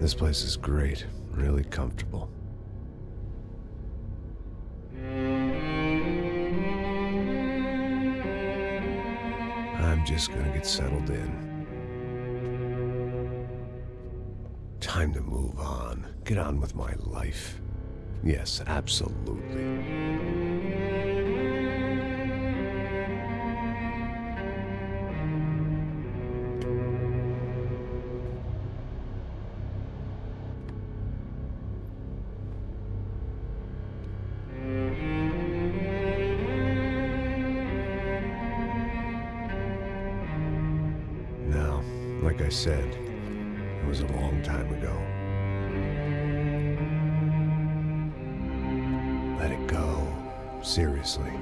This place is great, really comfortable. I'm just gonna get settled in. Time to move on. Get on with my life. Yes, absolutely. Now, like I said, it was a long time ago. Let it go. Seriously.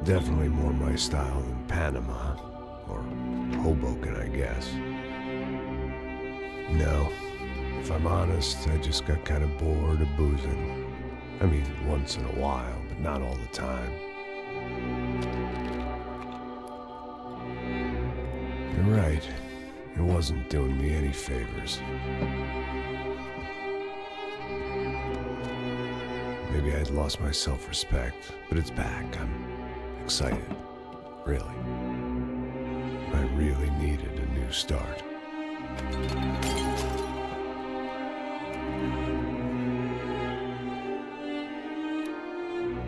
Definitely more my style than Panama, or Hoboken, I guess. No, if I'm honest, I just got kind of bored of boozing. I mean, once in a while, but not all the time. You're right, it wasn't doing me any favors. Maybe I'd lost my self-respect, but it's back. I'm excited, really. I really needed a new start.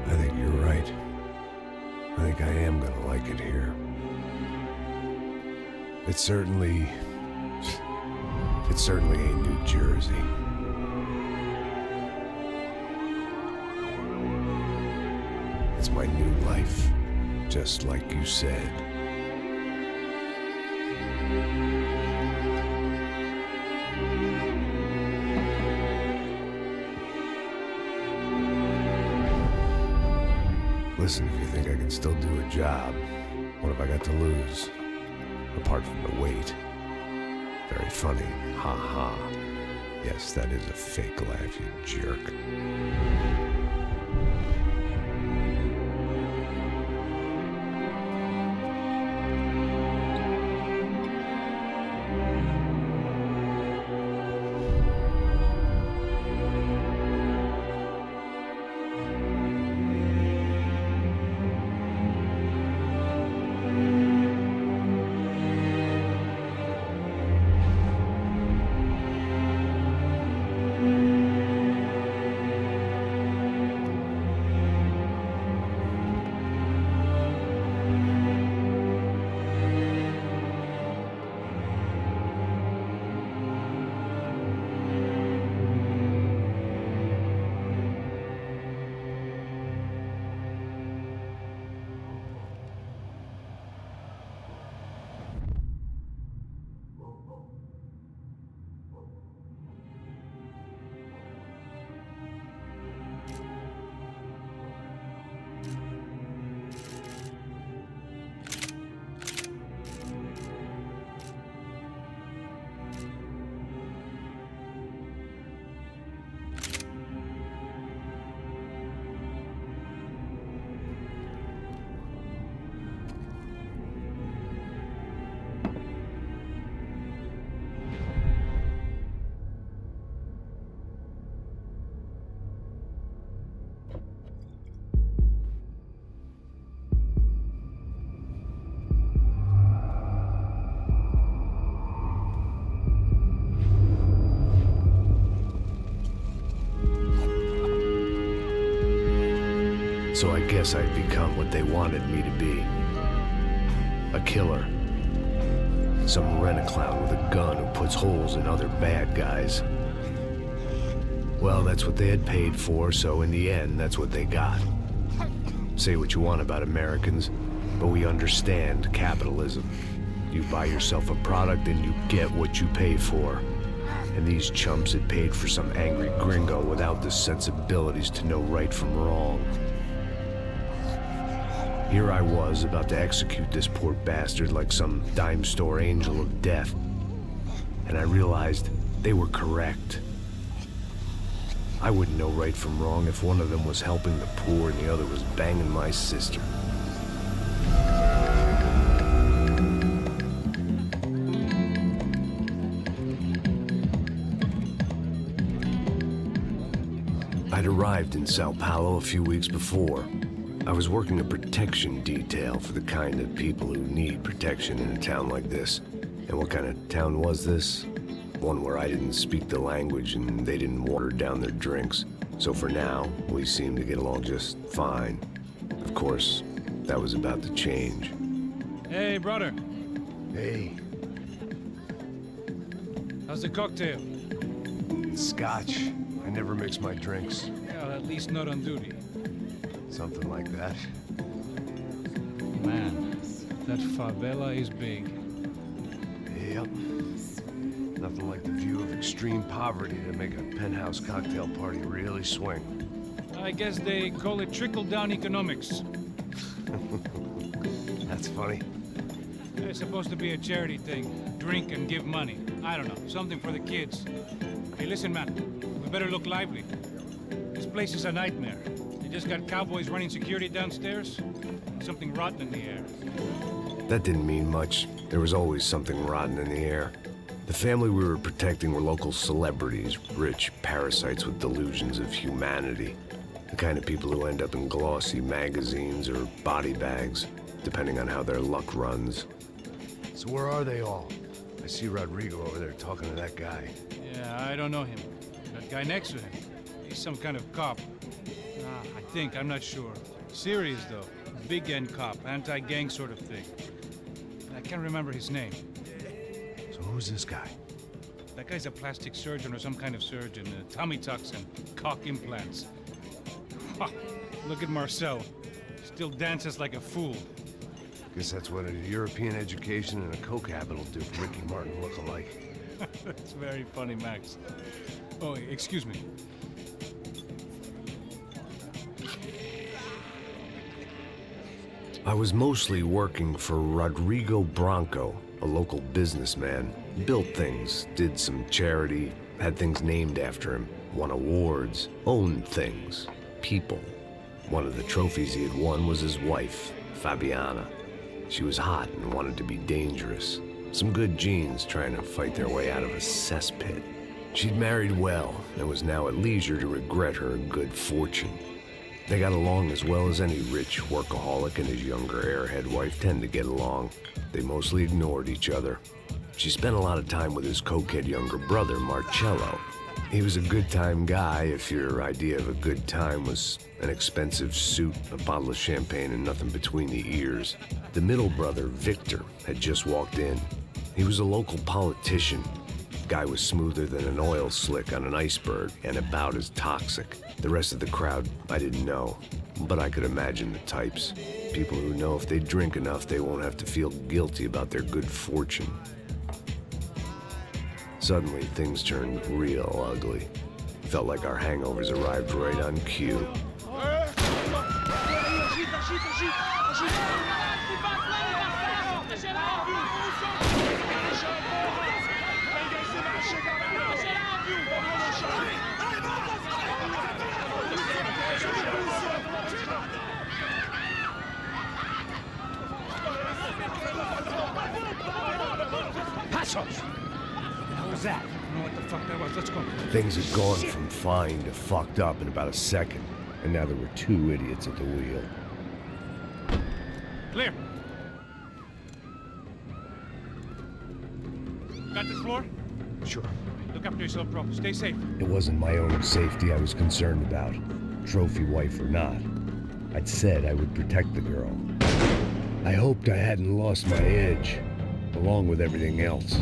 I think you're right. I think I am gonna like it here. It's certainly ain't New Jersey. It's my new life, just like you said. Listen, if you think I can still do a job, what have I got to lose? Apart from the weight. Very funny. Ha ha. Yes, that is a fake laugh, you jerk. So I guess I'd become what they wanted me to be. A killer. Some rent-a-clown with a gun who puts holes in other bad guys. Well, that's what they had paid for, so in the end, that's what they got. Say what you want about Americans, but we understand capitalism. You buy yourself a product and you get what you pay for. And these chumps had paid for some angry gringo without the sensibilities to know right from wrong. Here I was, about to execute this poor bastard like some dime store angel of death. And I realized they were correct. I wouldn't know right from wrong if one of them was helping the poor and the other was banging my sister. I'd arrived in Sao Paulo a few weeks before. I was working a protection detail for the kind of people who need protection in a town like this. And what kind of town was this? One where I didn't speak the language and they didn't water down their drinks. So for now, we seemed to get along just fine. Of course, that was about to change. Hey, brother. Hey. How's the cocktail? It's scotch. I never mix my drinks. Yeah, at least not on duty. Something like that. Man, that favela is big. Yep. Nothing like the view of extreme poverty to make a penthouse cocktail party really swing. I guess they call it trickle-down economics. That's funny. It's supposed to be a charity thing. Drink and give money. I don't know, something for the kids. Hey, listen, man. We better look lively. This place is a nightmare. They just got cowboys running security downstairs. Something rotten in the air. That didn't mean much. There was always something rotten in the air. The family we were protecting were local celebrities, rich parasites with delusions of humanity. The kind of people who end up in glossy magazines or body bags, depending on how their luck runs. So where are they all? I see Rodrigo over there talking to that guy. Yeah, I don't know him. That guy next to him. He's some kind of cop. I think, I'm not sure. Serious, though. Big end cop, anti-gang sort of thing. I can't remember his name. So who's this guy? That guy's a plastic surgeon or some kind of surgeon. Tummy tucks and cock implants. Ha! Look at Marcel. Still dances like a fool. Guess that's what a European education and a coke habit will do for Ricky Martin look-alike. That's very funny, Max. Oh, excuse me. I was mostly working for Rodrigo Branco, a local businessman. Built things, did some charity, had things named after him, won awards, owned things, people. One of the trophies he had won was his wife, Fabiana. She was hot and wanted to be dangerous. Some good genes trying to fight their way out of a cesspit. She'd married well and was now at leisure to regret her good fortune. They got along as well as any rich workaholic and his younger airhead wife tend to get along. They mostly ignored each other. She spent a lot of time with his cokehead younger brother, Marcello. He was a good-time guy if your idea of a good time was an expensive suit, a bottle of champagne, and nothing between the ears. The middle brother, Victor, had just walked in. He was a local politician. Guy was smoother than an oil slick on an iceberg and about as toxic. The rest of the crowd, I didn't know, but I could imagine the types. People who know if they drink enough, they won't have to feel guilty about their good fortune. Suddenly, things turned real ugly. Felt like our hangovers arrived right on cue. That? I don't know what the fuck that was. Let's go. Things had gone from fine to fucked up in about a second, and now there were two idiots at the wheel. Clear. Got this floor? Sure. Look after yourself, bro. Stay safe. It wasn't my own safety I was concerned about, trophy wife or not. I'd said I would protect the girl. I hoped I hadn't lost my edge, along with everything else.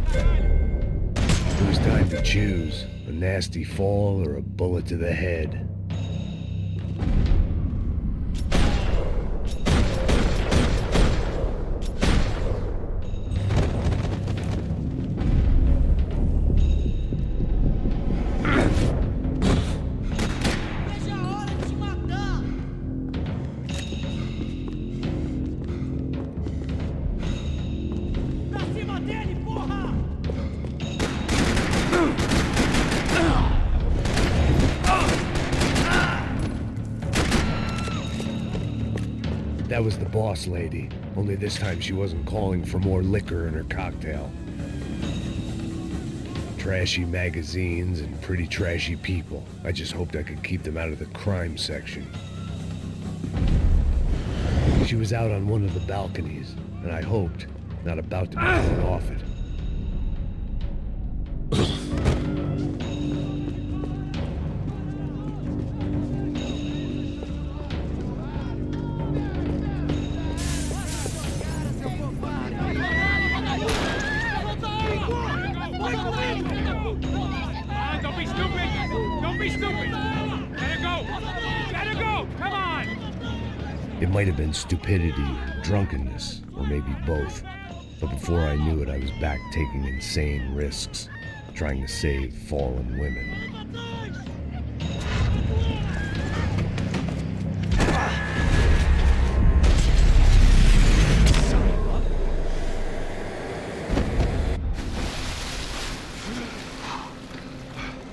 It was time to choose, a nasty fall or a bullet to the head. That was the boss lady, only this time she wasn't calling for more liquor in her cocktail. Trashy magazines and pretty trashy people. I just hoped I could keep them out of the crime section. She was out on one of the balconies, and I hoped not about to be thrown off it. It might have been stupidity or drunkenness, or maybe both. But before I knew it, I was back taking insane risks, trying to save fallen women.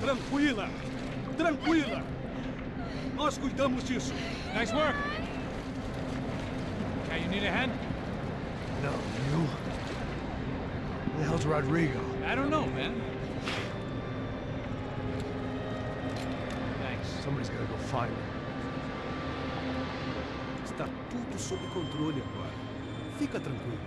Tranquila! Tranquila! Nós cuidamos disso. Nice work. Okay, you need a hand? No, you? Where the hell's Rodrigo? I don't know, man. Thanks. Somebody's gotta go find him. Está tudo sob controle agora. Fica tranquilo.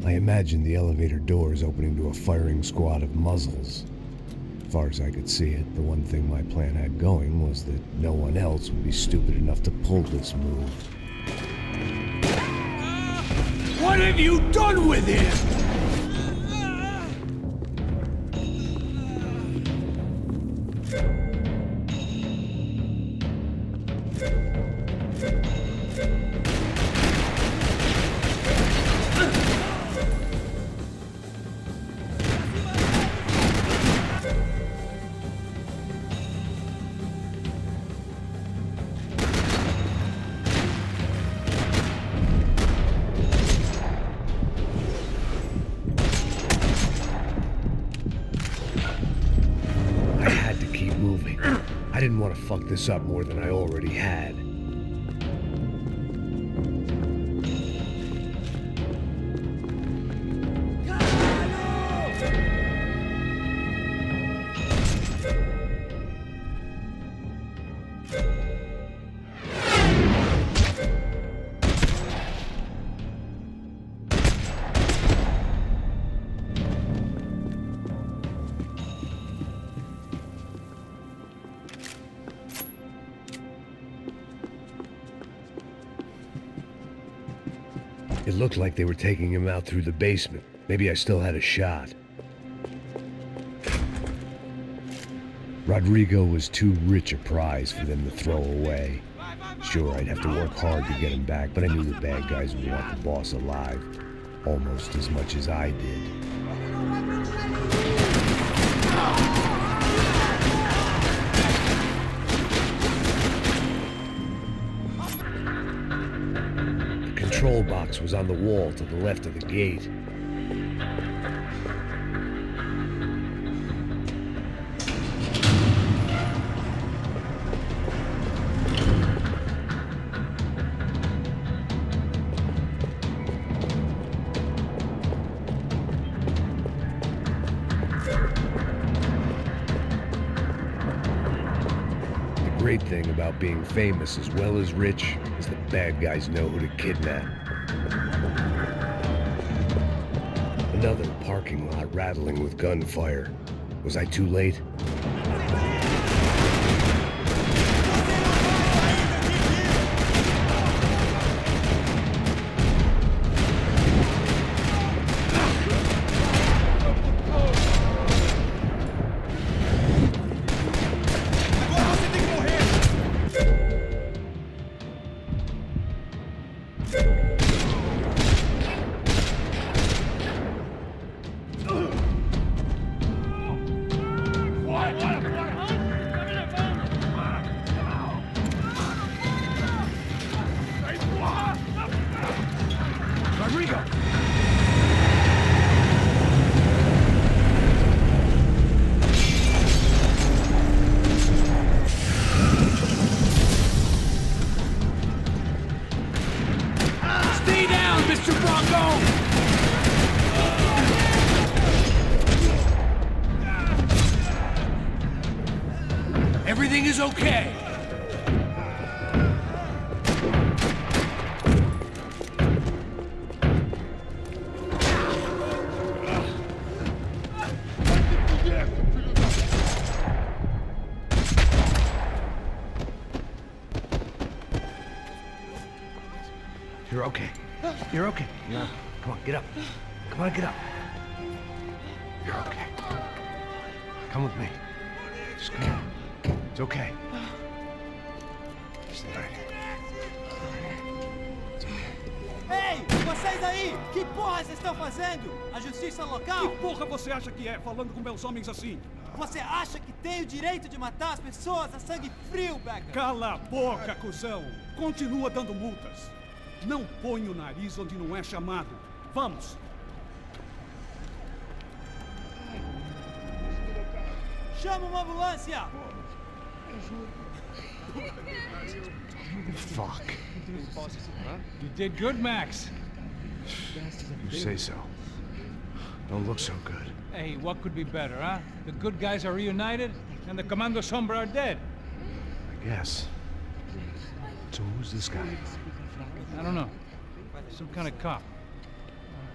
I imagined the elevator doors opening to a firing squad of muzzles. As far as I could see it, the one thing my plan had going was that no one else would be stupid enough to pull this move. What have you done with him? I didn't want to fuck this up more than I already had. It looked like they were taking him out through the basement. Maybe I still had a shot. Rodrigo was too rich a prize for them to throw away. Sure, I'd have to work hard to get him back, but I knew the bad guys would want the boss alive, almost as much as I did. The control box was on the wall to the left of the gate. The great thing about being famous as well as rich is the bad guys know who to kidnap. Another parking lot rattling with gunfire. Was I too late? Everything is okay. You're okay. You're okay. Yeah. Come on, get up. Come on, get up. You're okay. Come with me. Just come on. It's okay. Stay right here. Ei, vocês aí! Que porra vocês estão fazendo? A justiça local? Que porra você acha que é, falando com meus homens assim? Você acha que tem o direito de matar as pessoas a sangue frio, Becker? Cala a boca, cuzão! Continua dando multas. Não põe o nariz onde não é chamado. Vamos! Chama uma ambulância! Fuck. You did good, Max. You say so. Don't look so good. Hey, what could be better, huh? The good guys are reunited, and the Commando Sombra are dead. I guess. So who's this guy? I don't know. Some kind of cop.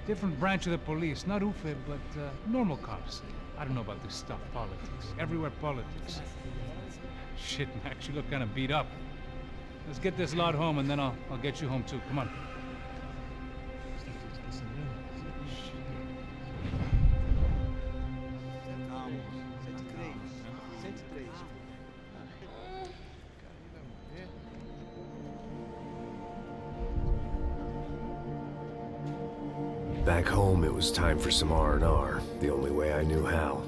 Different branch of the police. Not UFE, but normal cops. I don't know about this stuff, politics. Everywhere politics. Shit, Max, you look kind of beat up. Let's get this lot home, and then I'll get you home too. Come on. Back home, it was time for some R&R, the only way I knew how.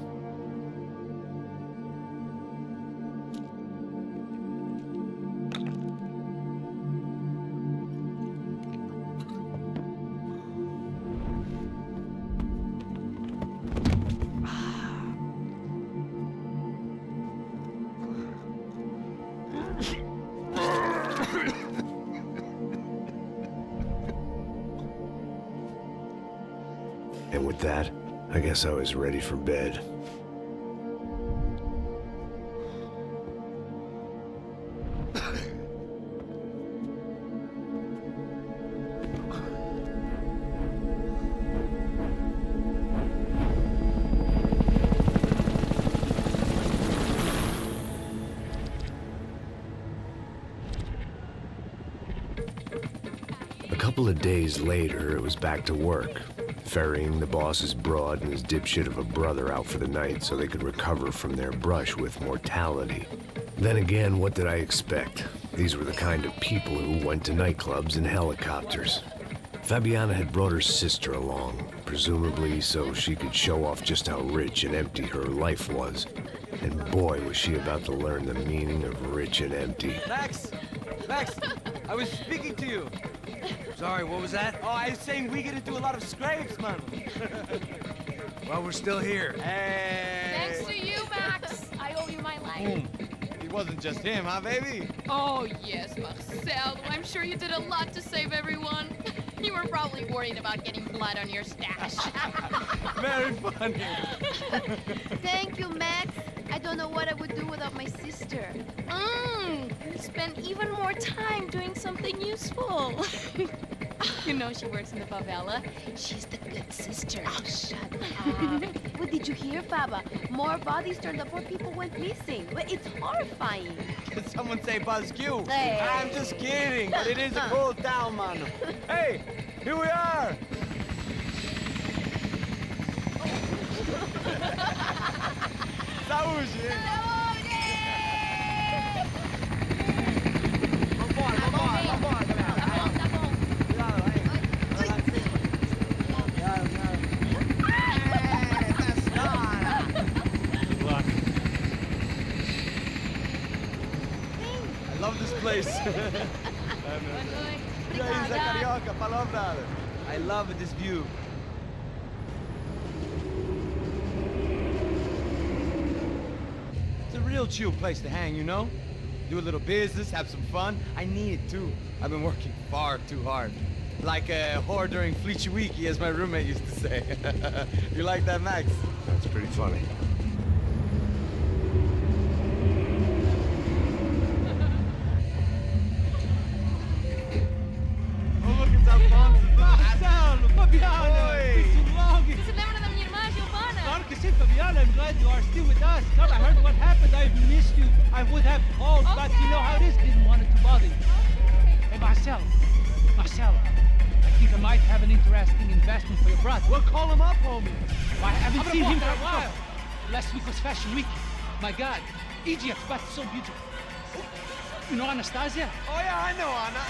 And with that, I guess I was ready for bed. A couple of days later, it was back to work. Ferrying the boss's broad and his dipshit of a brother out for the night so they could recover from their brush with mortality. Then again, what did I expect? These were the kind of people who went to nightclubs in helicopters. Fabiana had brought her sister along, presumably so she could show off just how rich and empty her life was. And boy, was she about to learn the meaning of rich and empty. Max! Max! I was speaking to you! Sorry, what was that? Oh, I was saying we get to do a lot of scrapes, man. Well, we're still here. Hey! Thanks to you, Max. I owe you my life. It wasn't just him, huh, baby? Oh, yes, Marcel. I'm sure you did a lot to save everyone. You were probably worried about getting blood on your stash. Very funny. Thank you, Max. I don't know what I would do without my sister. Spend even more time doing something useful. You You know she works in the favela. She's the good sister. Oh, shut up. What did you hear, Faba? More bodies turned up, 4 people went missing. Well, it's horrifying. Did someone say Buzz Q? Hey. I'm just kidding, but it is a cool town, man. Hey, here we are. Saúde, hein? Vambora, vambora, vambora, galera. Tá bom. Cuidado aí. Vai lá em cima. Cuidado, cuidado. That's not. Good luck. I love this place. E aí, Zé Carioca, falou, brother. I love this view. It's a real chill place to hang, you know? Do a little business, have some fun. I need it too. I've been working far too hard. Like a whore during Fleechy Weeky, as my roommate used to say. You like that, Max? That's pretty funny. Oh, look, it's Alfonso. Marcelo, Fabiana, Oi. it's too long. Você se lembra da minha irmã, Giovanna? Claro que sim, Fabiana. I'm glad you are still with us. Now I heard what happened. I've missed you. I would have called, but you know how it is. Didn't want it to bother you. Hey, Marcelo. Marcelo, I think I might have an interesting investment for your brother. Well, call him up, homie. I haven't seen him for a while. Last week was Fashion Week. My God, Egypt, but so beautiful. You know Anastasia? Oh, yeah, I know, Anna.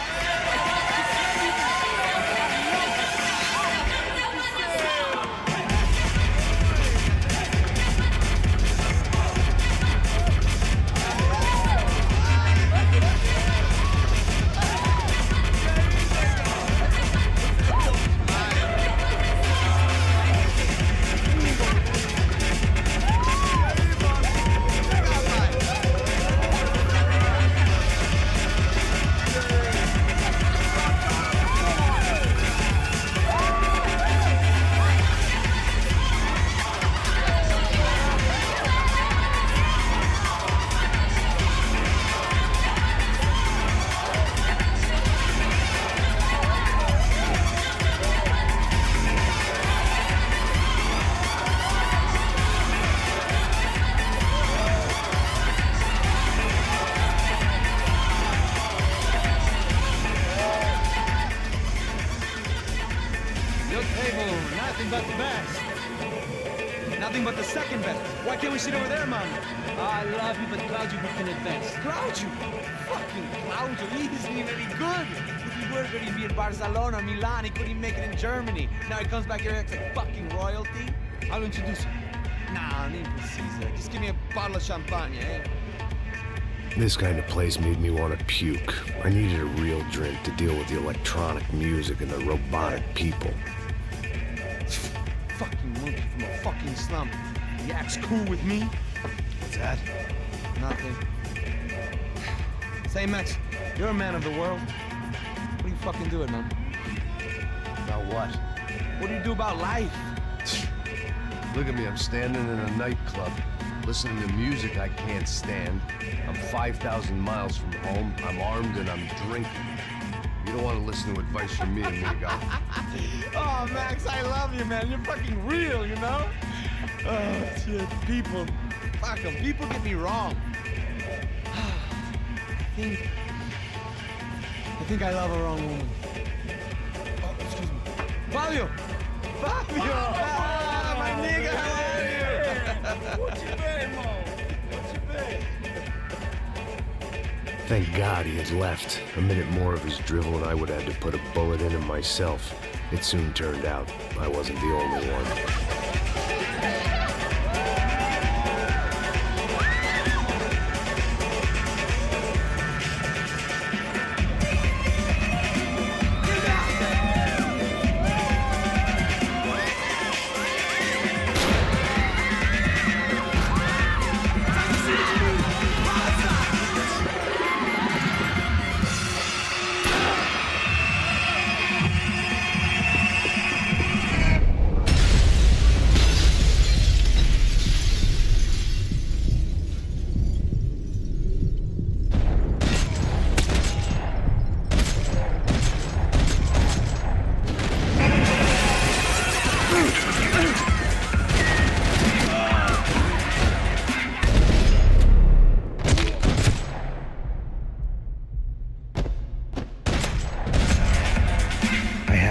Your table, nothing but the best. Nothing but the second best. Why can't we sit over there, man? I love you, but Claudio booked in advance. Claudio! Fucking Claudio, he isn't even any good. If he were good, he'd be in Barcelona, Milan, he couldn't make it in Germany. Now he comes back here and acts like fucking royalty. I'll introduce you. Nah, nem precisa. Just give me a bottle of champagne, eh? This kind of place made me want to puke. I needed a real drink to deal with the electronic music and the robotic people. Fucking monkey from a fucking slum. He acts cool with me. What's that? Nothing. Say, Max, you're a man of the world. What are you fucking doing, man? About what? What do you do about life? Look at me, I'm standing in a nightclub, listening to music I can't stand. I'm 5,000 miles from home, I'm armed and I'm drinking. You don't want to listen to advice from me, amigo. Oh, Max, I love you, man. You're fucking real, you know? Oh, shit. People. Fuck them. People get me wrong. I think I love a wrong woman. Oh, excuse me. Fabio! Fabio! Ah, my nigga, how are you? What you been, Mo? What you been? Thank God he had left. A minute more of his drivel and I would have had to put a bullet in him myself. It soon turned out I wasn't the only one.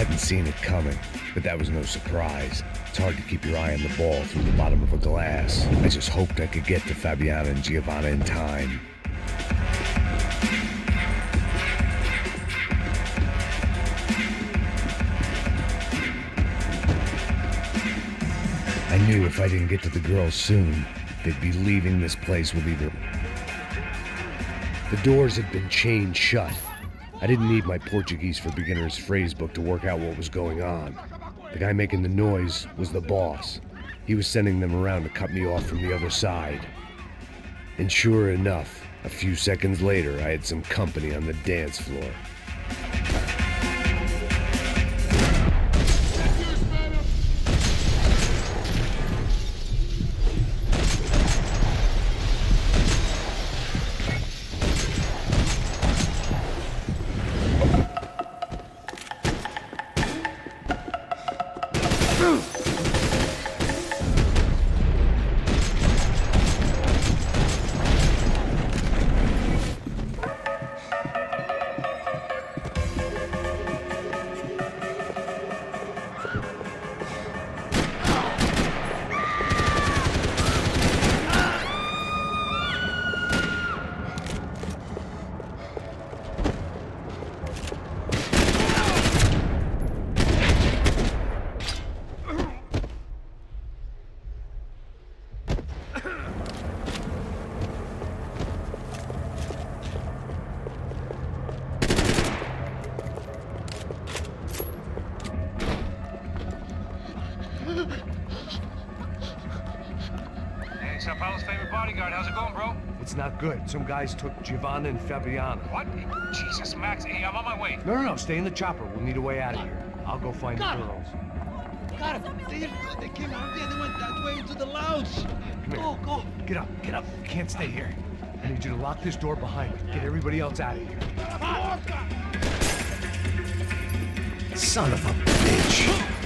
hadn't seen it coming, but that was no surprise. It's hard to keep your eye on the ball through the bottom of a glass. I just hoped I could get to Fabiana and Giovanna in time. I knew if I didn't get to the girls soon, they'd be leaving this place with either... The doors had been chained shut. I didn't need my Portuguese for Beginners phrase book to work out what was going on. The guy making the noise was the boss. He was sending them around to cut me off from the other side. And sure enough, a few seconds later, I had some company on the dance floor. Hey, Sao Paulo's favorite bodyguard. How's it going, bro? It's not good. Some guys took Giovanna and Fabiana. What? Jesus, Max. Hey, I'm on my way. No, stay in the chopper. We'll need a way out of here. I'll go find the girls. Got him. They came out there. They went that way into the lounge. Go. Get up. You can't stay here. I need you to lock this door behind me. Get everybody else out of here. Son of a bitch!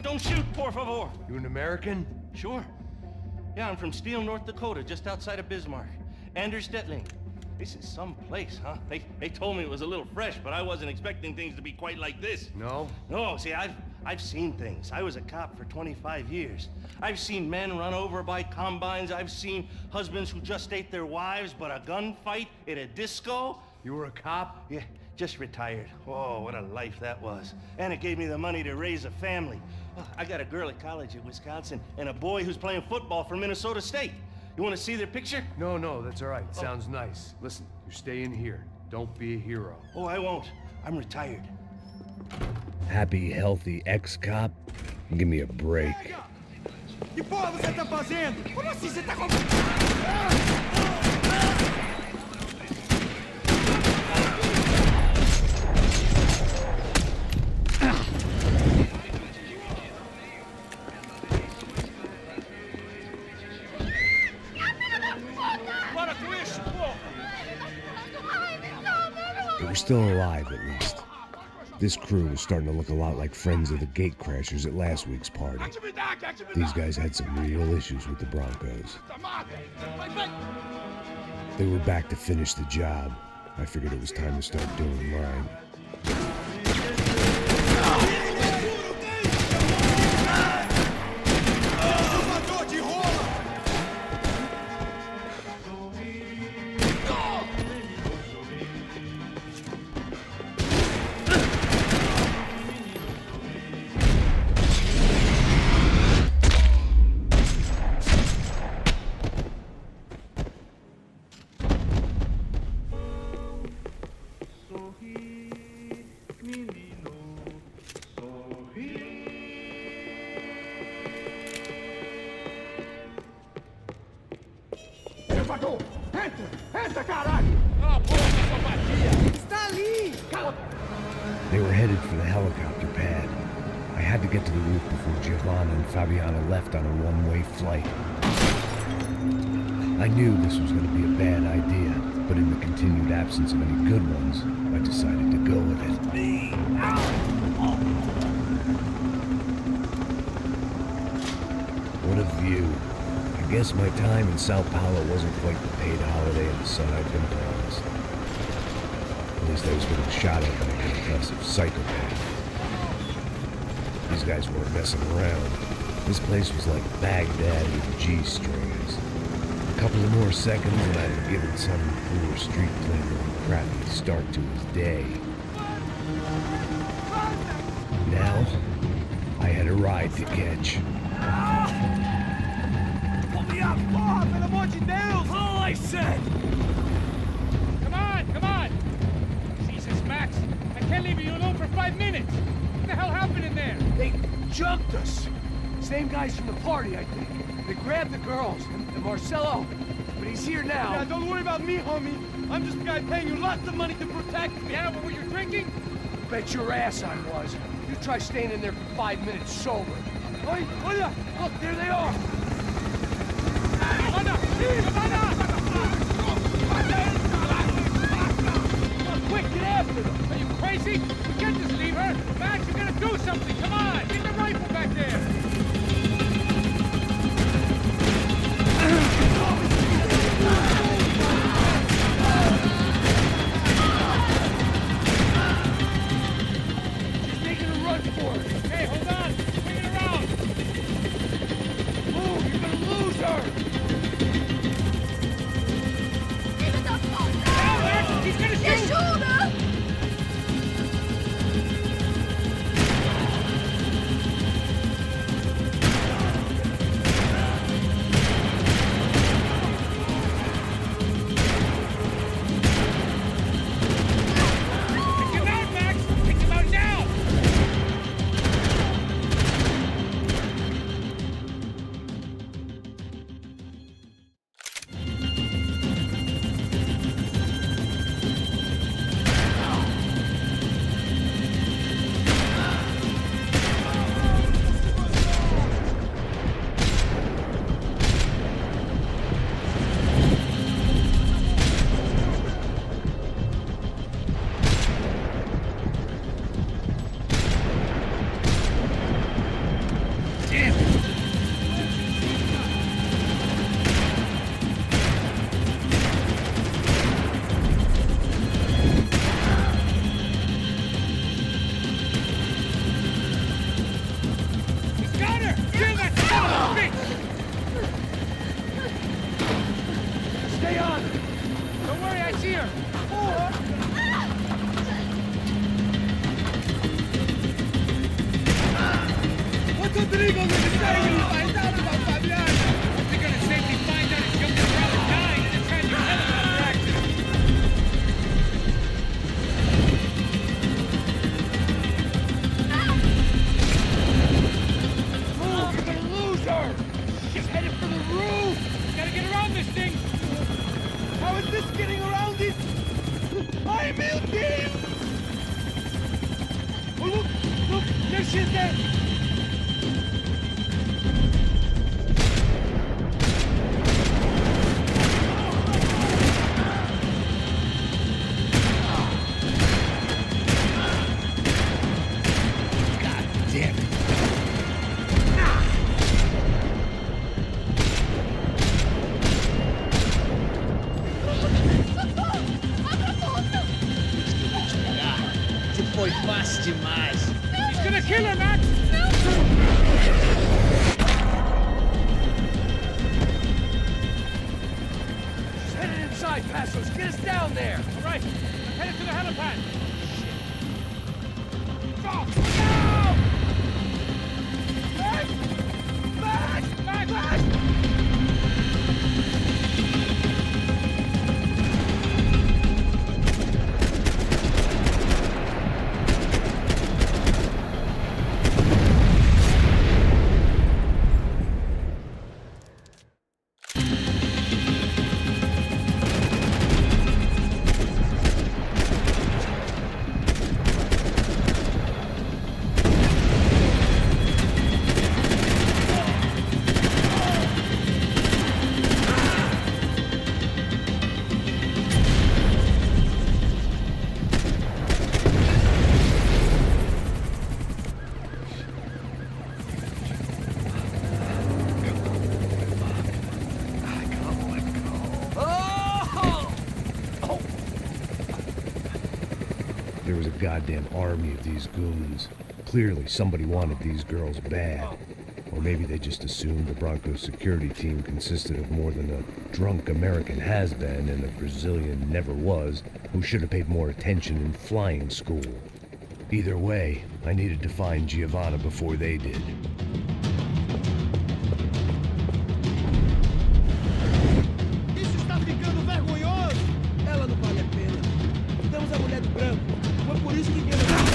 Don't shoot, por favor. You an American? Sure. Yeah, I'm from Steele, North Dakota, just outside of Bismarck. Anders Detling. This is some place, huh? They told me it was a little fresh, but I wasn't expecting things to be quite like this. No? No, see, I've seen things. I was a cop for 25 years. I've seen men run over by combines. I've seen husbands who just ate their wives, but a gunfight at a disco. You were a cop? Yeah, just retired. Oh, what a life that was. And it gave me the money to raise a family. Oh, I got a girl at college at Wisconsin and a boy who's playing football for Minnesota State. You want to see their picture? No, that's all right. Sounds nice. Listen, you stay in here. Don't be a hero. Oh, I won't. I'm retired. Happy, healthy ex-cop? Give me a break. Que porra você tá fazendo? Como assim você tá com... They were still alive, at least. This crew was starting to look a lot like friends of the gatecrashers at last week's party. These guys had some real issues with the Broncos. They were back to finish the job. I figured it was time to start doing mine. elevador! Entra, caralho! Ah, porra, sua vadia! Está ali! They were headed for the helicopter pad. I had to get to the roof before Giovanna and Fabiana left on a one-way flight. I knew this was going to be a bad idea, but in the continued absence of any good ones, I decided to go with it. What a view. I guess my time in Sao Paulo wasn't quite the paid holiday in the sun I'd been promised. At least I was getting shot at like an impressive psychopath. These guys weren't messing around. This place was like Baghdad with G-strings. A couple of more seconds and I'd have given some poor street cleaner a crappy start to his day. Now, I had a ride to catch. Pull me up! Porra, pelo amor de Deus! All I said! Come on! Jesus, Max! I can't leave you alone for 5 minutes! What the hell happened in there? They jumped us. Same guys from the party, I think. They grabbed the girls and Marcelo, but he's here now. Yeah, don't worry about me, homie. I'm just a guy paying you lots of money to protect me. Yeah, but were you drinking? Bet your ass I was. You try staying in there for 5 minutes sober. Oi, hola! Look, there they are. Quick, get after them! Are you crazy? You can't just leave her! Max, you gotta do something! Come on! Get the rifle back there! She's making a run for it. Hey, hold on! Bring it around! Move, you're gonna lose her. He's gonna Me ajuda! Take him out, Max! Take him out now! He's got her! Kill that son of a bitch! Stay on. Don't worry, I see her! What's Rodrigo gonna say when he finds out about Fabiana? What's he gonna safely find out his younger brother died in a tragic helicopter accident? Move, you're gonna lose her. She's headed for the roof. Gotta get around this thing! How is this getting around it? I'm Milton! Oh, look! There she is there! God damn it. Foi fácil demais. He's gonna kill her, Max! She's headed inside, Passos. Get us down there. All right, I'm headed to the helipad. Go! Max! Max! Max! goddamn army of these goons. Clearly, somebody wanted these girls bad. Or maybe they just assumed the Broncos security team consisted of more than a drunk American has-been and a Brazilian never-was who should have paid more attention in flying school. Either way, I needed to find Giovanna before they did. Isso está ficando vergonhoso! Ela não vale a pena. Temos a mulher do branco. Foi por isso que viemos aqui.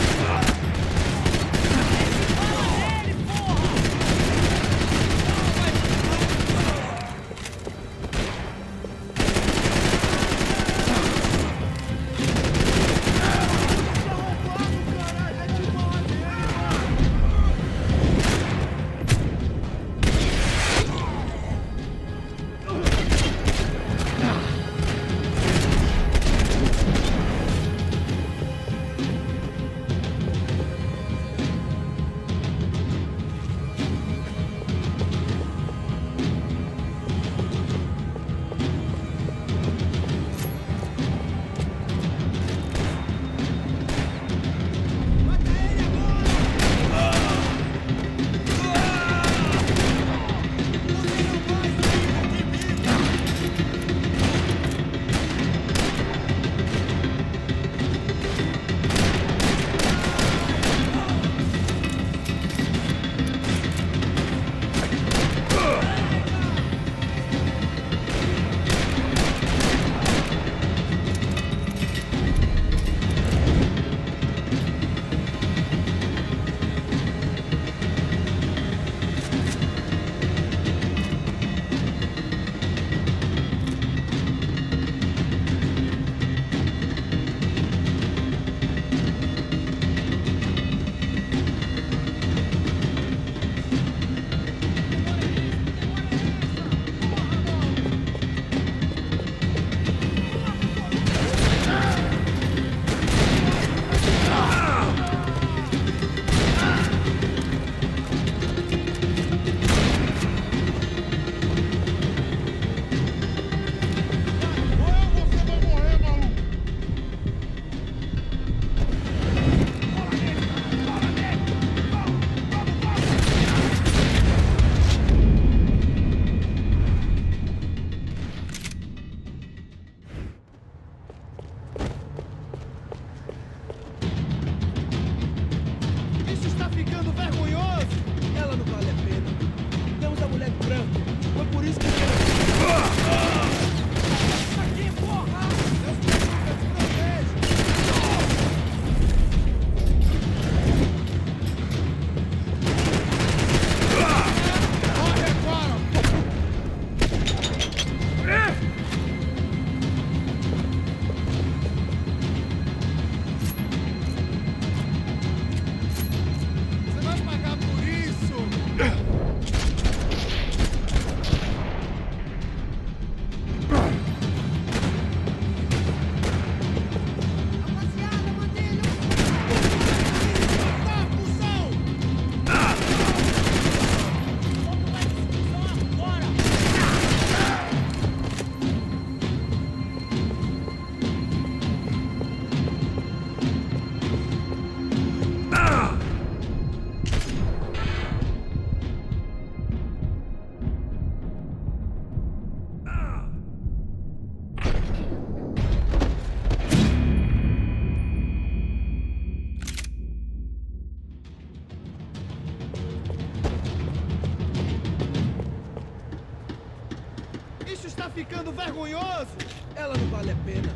ficando vergonhoso! Ela não vale a pena.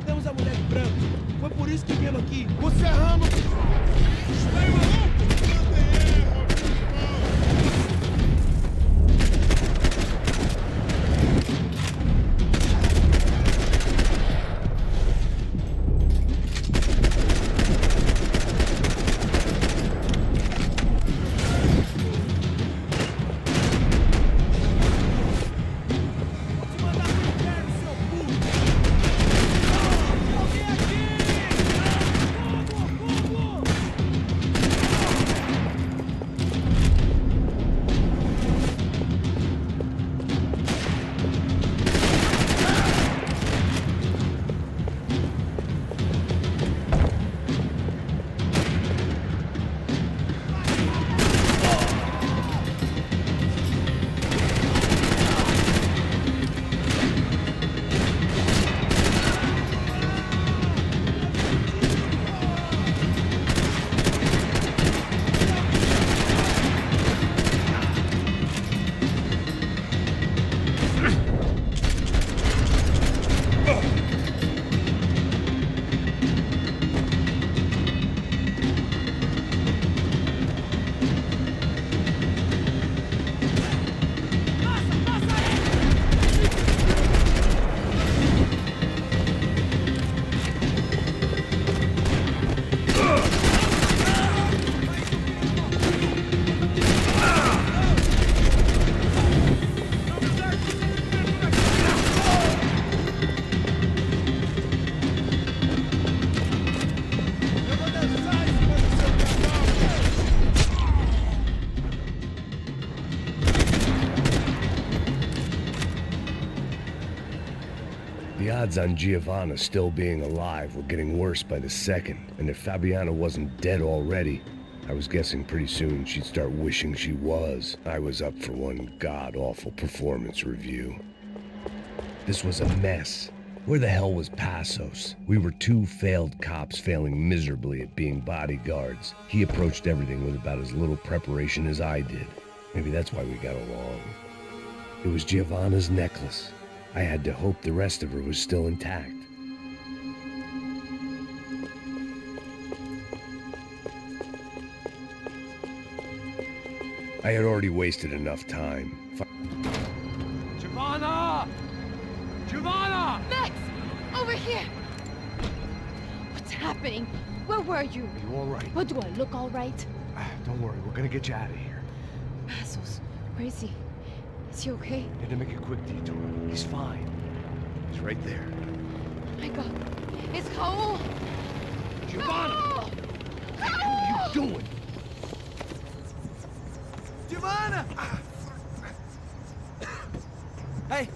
Temos a mulher de branco. Foi por isso que viemos aqui. Você é ramo! Está aí, maluco? odds on Giovanna still being alive were getting worse by the second, and if Fabiana wasn't dead already, I was guessing pretty soon she'd start wishing she was. I was up for one god-awful performance review. This was a mess. Where the hell was Passos? We were two failed cops failing miserably at being bodyguards. He approached everything with about as little preparation as I did. Maybe that's why we got along. It was Giovanna's necklace. I had to hope the rest of her was still intact. I had already wasted enough time. Giovanna! Giovanna! Max! Over here! What's happening? Where were you? Are you all right? What, do I look all right? Don't worry, we're gonna get you out of here. Passos, where is he? Is he okay? Had to make a quick detour. He's fine. He's right there. Oh my God. It's Raul! Giovanna! No! What are you doing? Giovanna! Hey!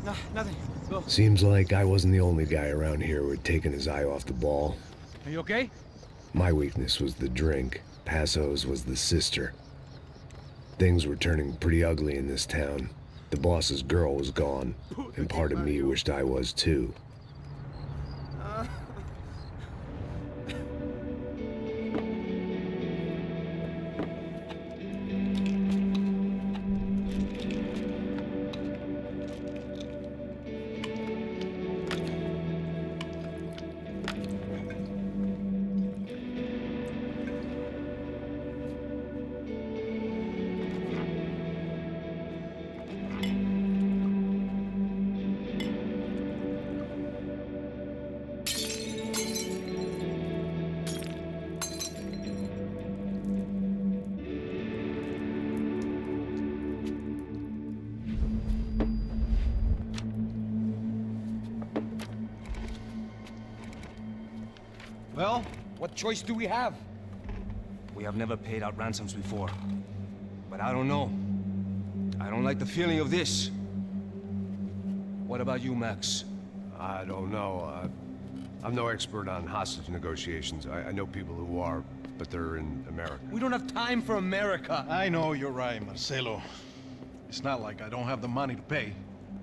No, nothing. Go. Seems like I wasn't the only guy around here who had taken his eye off the ball. Are you okay? My weakness was the drink. Passos was the sister. Things were turning pretty ugly in this town. The boss's girl was gone, and part of me wished I was too. Well, what choice do we have? We have never paid out ransoms before. But I don't know. I don't like the feeling of this. What about you, Max? I don't know. I'm no expert on hostage negotiations. I know people who are, but they're in America. We don't have time for America. I know you're right, Marcelo. It's not like I don't have the money to pay.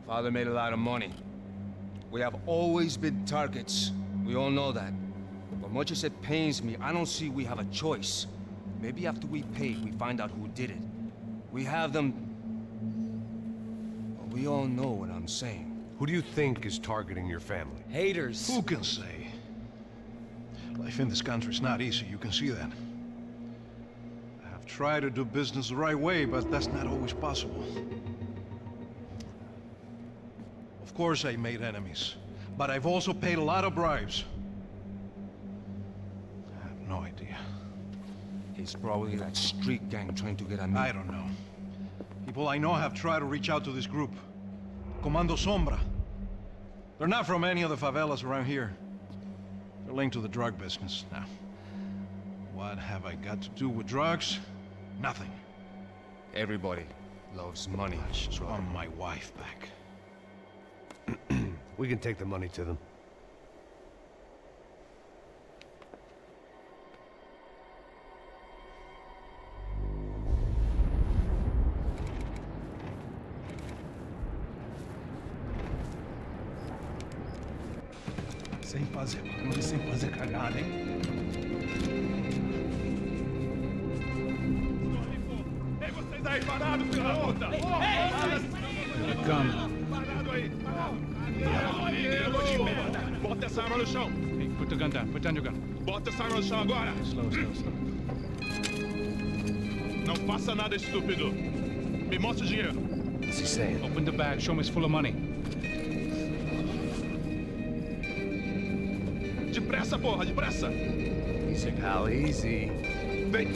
Father made a lot of money. We have always been targets. We all know that. But much as it pains me, I don't see we have a choice. Maybe after we pay, we find out who did it. We have them... Well, we all know what I'm saying. Who do you think is targeting your family? Haters. Who can say? Life in this country is not easy, you can see that. I have tried to do business the right way, but that's not always possible. Of course I made enemies, but I've also paid a lot of bribes. I have no idea. It's probably that street gang trying to get at me. I don't know. People I know have tried to reach out to this group. Comando Sombra. They're not from any of the favelas around here. They're linked to the drug business. Now, what have I got to do with drugs? Nothing. Everybody loves money. I just want my wife back. We can take the money to them. Sem fazer barulho, sem fazer cagada, hein? Ei, vocês aí parados, filha da puta! Calma. Parado aí! Bota essa arma no chão! Hey, put the gun down. Put down your gun. Bota essa arma no chão agora! Slow. Não faça nada, estúpido! Me mostra o dinheiro! What's he saying? Open the bag. Show me it's full of money. Depressa, porra, depressa! Easy, pal, easy. Vem!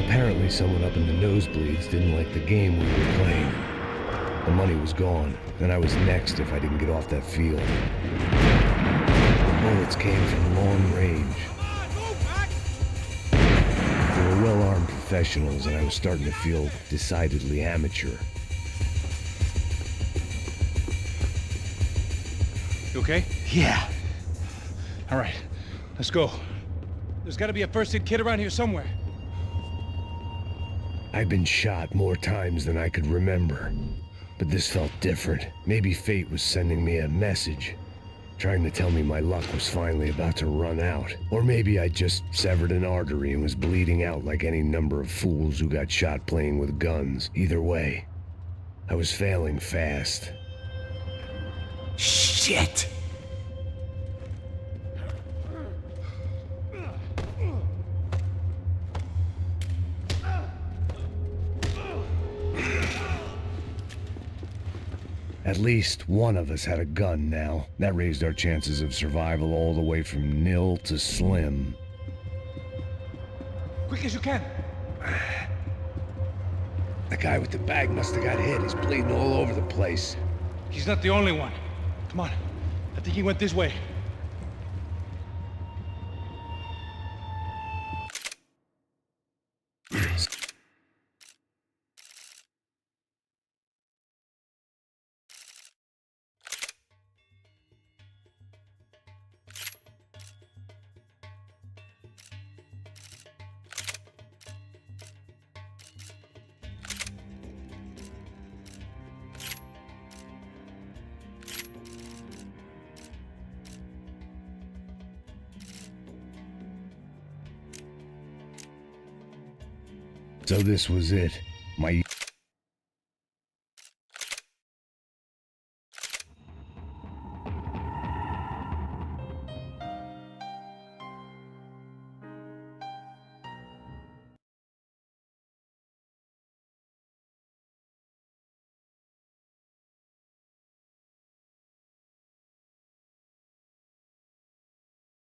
Apparently someone up in the nosebleeds didn't like the game we were playing. The money was gone, and I was next if I didn't get off that field. The bullets came from long range. professionals, and I was starting to feel decidedly amateur. You okay? Yeah. All right, let's go. There's gotta be a first aid kit around here somewhere. I'd been shot more times than I could remember, but this felt different. Maybe fate was sending me a message, trying to tell me my luck was finally about to run out. Or maybe I just severed an artery and was bleeding out like any number of fools who got shot playing with guns. Either way, I was failing fast. Shit! At least one of us had a gun now. That raised our chances of survival all the way from nil to slim. Quick as you can. The guy with the bag must have got hit. He's bleeding all over the place. He's not the only one. Come on. I think he went this way. So this was it. My